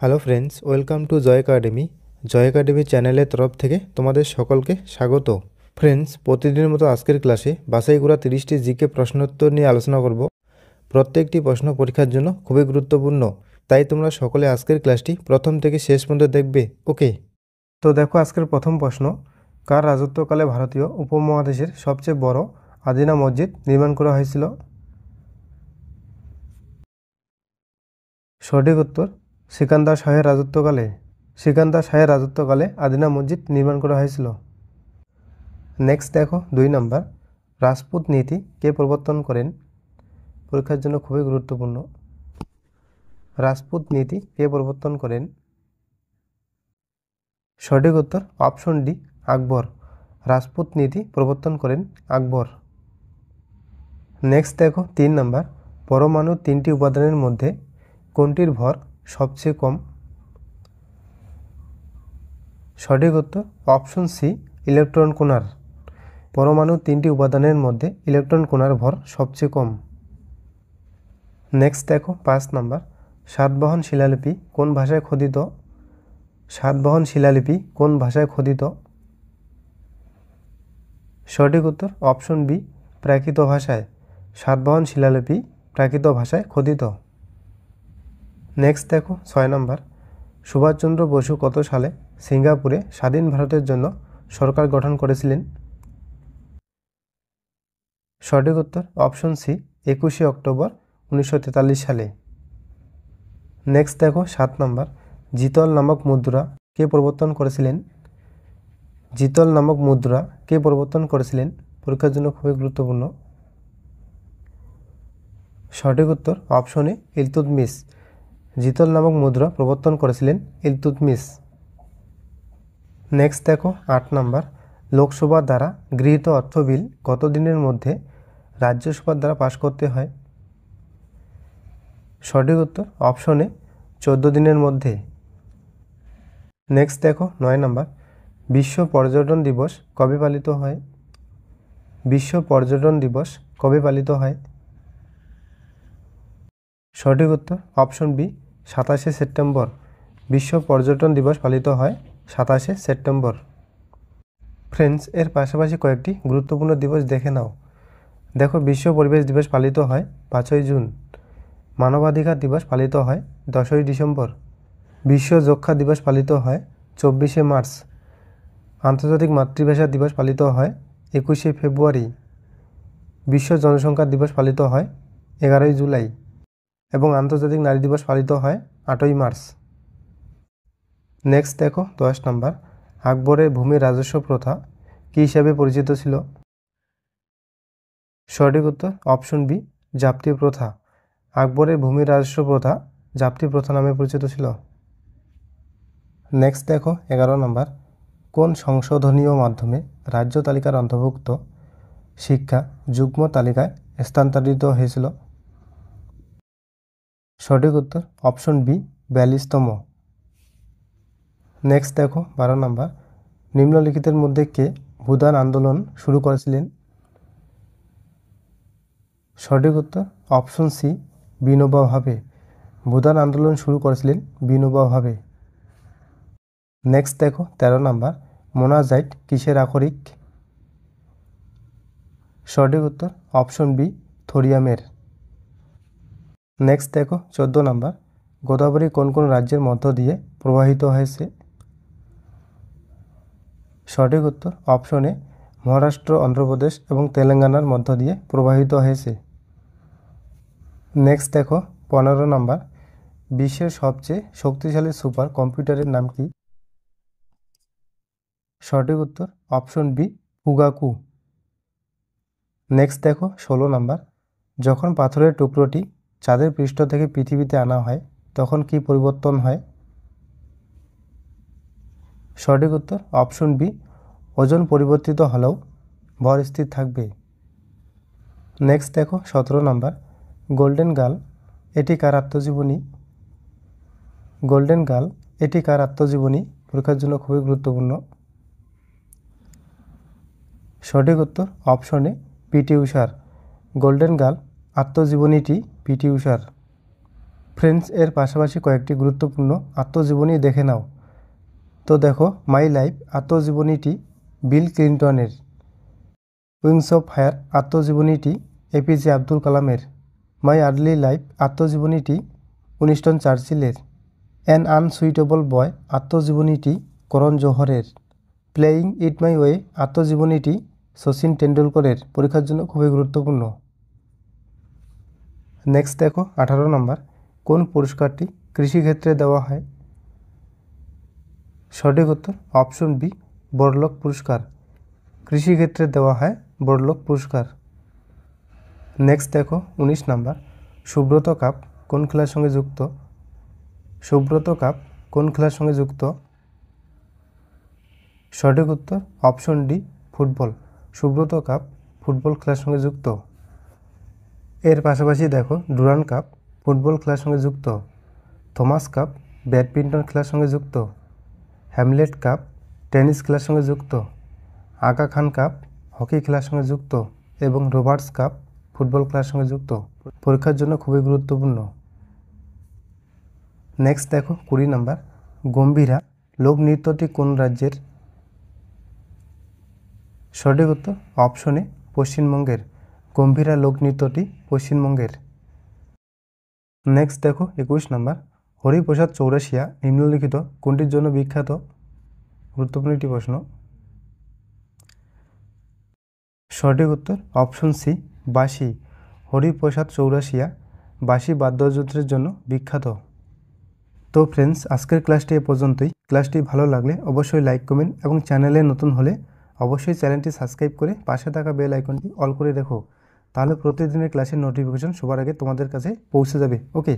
Hello friends, welcome to Joy Academy. Joy Academy চ্যানেলের তরফ থেকে তোমাদের সকলকে স্বাগত। ফ্রেন্ডস, প্রতিদিনের মতো আজকের ক্লাসে বাছাই করা 30টি জিকে প্রশ্নোত্তর নিয়ে আলোচনা করব। প্রত্যেকটি প্রশ্ন পরীক্ষার জন্য খুবই গুরুত্বপূর্ণ, তাই তোমরা সকলে আজকের ক্লাসটি প্রথম থেকে শেষ পর্যন্ত দেখবে। ওকে, তো দেখো আজকের প্রথম প্রশ্ন, কার রাজত্বকালে ভারতীয় উপমহাদেশের সবচেয়ে বড় আদিনা মসজিদ নির্মাণ করা হয়েছিল? সঠিক উত্তর সিকান্দার শাহের রাজত্বকালে আদিনা মসজিদ নির্মাণ করা হয়েছিল। নেক্সট দেখো 2 নাম্বার, রাজপুত নীতি কে প্রবর্তন করেন? পরীক্ষার জন্য খুবই গুরুত্বপূর্ণ। রাজপুত নীতি কে প্রবর্তন করেন? সঠিক উত্তর অপশন ডি, আকবর। রাজপুত নীতি প্রবর্তন করেন আকবর। নেক্সট দেখো 3 নাম্বার, পরমাণুর 3টি উপাদানের মধ্যে কোনটির ভর সবচেয়ে কম? সঠিক উত্তর অপশন সি, ইলেকট্রন কণার। পরমাণুর 3টি উপাদানের মধ্যে ইলেকট্রন কণার ভর সবচেয়ে কম। নেক্সট দেখো 5 নাম্বার, সাতবাহন শিলালিপি কোন ভাষায় খোদিত? সঠিক উত্তর অপশন বি, প্রাকৃত ভাষায়। সাতবাহন শিলালিপি প্রাকৃত ভাষায় খোদিত। নেক্সট দেখো 6 নাম্বার, সুভাষচন্দ্র বসু কত সালে সিঙ্গাপুরে স্বাধীন ভারতের জন্য সরকার গঠন করেছিলেন? সঠিক উত্তর অপশন সি, 21শে অক্টোবর 1943 সালে। নেক্সট দেখো 7 নাম্বার, জিতল নামক মুদ্রা কে প্রবর্তন করেছিলেন? পরীক্ষার জন্য খুবই গুরুত্বপূর্ণ। সঠিক উত্তর অপশন এ, ইলতুৎমিশ। জিতল নামক মুদ্রা প্রবর্তন করেছিলেন ইলতুৎমিশ। নেক্সট দেখো 8 নাম্বার, লোকসভা দ্বারা গৃহীত অর্থ বিল কত দিনের মধ্যে রাজ্যসভার দ্বারা পাশ করতে হয়? সঠিক উত্তর অপশন এ, 14 দিনের মধ্যে। নেক্সট দেখো 9 নাম্বার, বিশ্ব পর্যটন দিবস কবে পালিত হয়? সঠিক উত্তর অপশন বি, 27শে সেপ্টেম্বর। বিশ্ব পর্যটন দিবস পালিত হয় 27শে সেপ্টেম্বর। ফ্রেন্ডস, এর পাশাপাশি কয়েকটি গুরুত্বপূর্ণ দিবস দেখে নাও। দেখো, বিশ্ব পরিবেশ দিবস পালিত হয় 5ই জুন। মানবাধিকার দিবস পালিত হয় 10ই ডিসেম্বর। বিশ্ব যক্ষ্মা দিবস পালিত হয় 24শে মার্চ। আন্তর্জাতিক মাতৃভাষা দিবস পালিত হয় 21শে ফেব্রুয়ারি। বিশ্ব জনসংখ্যা দিবস পালিত হয় 11ই জুলাই এবং আন্তর্জাতিক নারী দিবস পালিত হয় 8ই মার্চ। নেক্সট দেখো 10 নাম্বার, আকবরের ভূমি রাজস্ব প্রথা কী হিসাবে পরিচিত ছিল? সঠিক উত্তর অপশন বি, জাপ্তি প্রথা। আকবরের ভূমি রাজস্ব প্রথা জাপ্তি প্রথা নামে পরিচিত ছিল। নেক্সট দেখো 11 নাম্বার, কোন সংশোধনীয় মাধ্যমে রাজ্য তালিকার অন্তর্ভুক্ত শিক্ষা যুগ্ম তালিকায় স্থানান্তরিত হয়েছিল? সঠিক উত্তর অপশন বি, 42তম। নেক্সট দেখো 12 নাম্বার, নিম্নলিখিতের মধ্যে কে ভূদান আন্দোলন শুরু করেছিলেন? সঠিক উত্তর অপশন সি, বিনোবা ভাবে। ভূদান আন্দোলন শুরু করেছিলেন বিনোবা ভাবে। নেক্সট দেখো 13 নাম্বার, মোনাজাইট কিসের আকরিক? সঠিক উত্তর অপশন বি, থোরিয়ামের। নেক্সট দেখো 14 নাম্বার, গোদাবরী কোন কোন রাজ্যের মধ্য দিয়ে প্রবাহিত হয়েছে? সঠিক উত্তর অপশন এ, মহারাষ্ট্র, অন্ধ্রপ্রদেশ এবং তেলেঙ্গানার মধ্য দিয়ে প্রবাহিত হয়েছে। নেক্সট দেখো 15 নাম্বার, বিশ্বের সবচেয়ে শক্তিশালী সুপার কম্পিউটারের নাম কি? সঠিক উত্তর অপশন বি, ফুগাকু। নেক্সট দেখো 16 নাম্বার, যখন পাথরের টুকরোটি চাঁদের পৃষ্ঠ থেকে পৃথিবীতে আনা হয় তখন কি পরিবর্তন হয়? সঠিক উত্তর অপশন বি, ওজন পরিবর্তিত হলেও ভর স্থির থাকবে। নেক্সট দেখো 17 নাম্বার, গোল্ডেন গার্ল এটি কার আত্মজীবনী? পরীক্ষার জন্য খুবই গুরুত্বপূর্ণ। সঠিক উত্তর অপশন এ, পিটি ঊষার। গোল্ডেন গার্ল আত্মজীবনীটি পিটি ঊষার। ফ্রেন্ডস এর পাশাপাশি কয়েকটি গুরুত্বপূর্ণ আত্মজীবনী দেখে নাও। তো দেখো, মাই লাইফ আত্মজীবনীটি বিল ক্লিন্টনের, উইংস অফ ফায়ার আত্মজীবনীটি এপিজে আব্দুল কালামের, মাই আর্লি লাইফ আত্মজীবনীটি উইনস্টন চার্চিলের, অ্যান আনসুইটেবল বয় আত্মজীবনীটি করণ জোহরের, প্লেয়িং ইট মাই ওয়ে আত্মজীবনীটি শচীন টেন্ডুলকরের। পরীক্ষার জন্য খুবই গুরুত্বপূর্ণ। নেক্সট দেখো 18 নম্বর, কোন পুরস্কারটি কৃষিক্ষেত্রে দেওয়া হয়? সঠিক উত্তর অপশন বি, বড়লোক পুরস্কার। কৃষিক্ষেত্রে দেওয়া হয় বড়লোক পুরস্কার। নেক্সট দেখো 19 নম্বর, সুব্রত কাপ কোন খেলার সঙ্গে যুক্ত? সুব্রত কাপ কোন খেলার সঙ্গে যুক্ত? সঠিক উত্তর option D, football. Subrata cup football খেলার সঙ্গে যুক্ত। এর পাশাপাশি দেখো, ডুরান্ড কাপ ফুটবল খেলার সঙ্গে যুক্ত, থমাস কাপ ব্যাডমিন্টন খেলার সঙ্গে যুক্ত, হ্যামলেট কাপ টেনিস খেলার সঙ্গে যুক্ত, আগা খান কাপ হকি খেলার সঙ্গে যুক্ত এবং রবার্টস কাপ ফুটবল খেলার সঙ্গে যুক্ত। পরীক্ষার জন্য খুবই গুরুত্বপূর্ণ। নেক্সট দেখো 20 নম্বর, গম্ভীরা লোকনৃত্যটি কোন রাজ্যের? সঠিক উত্তর অপশনে পশ্চিমবঙ্গের। গম্ভীরা লোকনৃত্যটি পশ্চিমবঙ্গের। নেক্সট দেখো 21 নম্বর, হরিপ্রসাদ চৌরাশিয়া নিম্নলিখিত কোনটির জন্য বিখ্যাত? গুরুত্বপূর্ণ একটি প্রশ্ন। সঠিক উত্তর অপশন সি, বাঁশি। হরিপ্রসাদ চৌরাশিয়া বাঁশি বাদ্যযন্ত্রের জন্য বিখ্যাত। তো ফ্রেন্ডস, আজকের ক্লাসটি এ পর্যন্তই। ক্লাসটি ভালো লাগলে অবশ্যই লাইক, কমেন্ট এবং চ্যানেলে নতুন হলে অবশ্যই চ্যানেলটি সাবস্ক্রাইব করে পাশে থাকা বেল আইকনটি অল করে রেখো। তাহলে প্রতিদিনের ক্লাসের নোটিফিকেশন সবার আগে তোমাদের কাছে পৌঁছে যাবে। ওকে।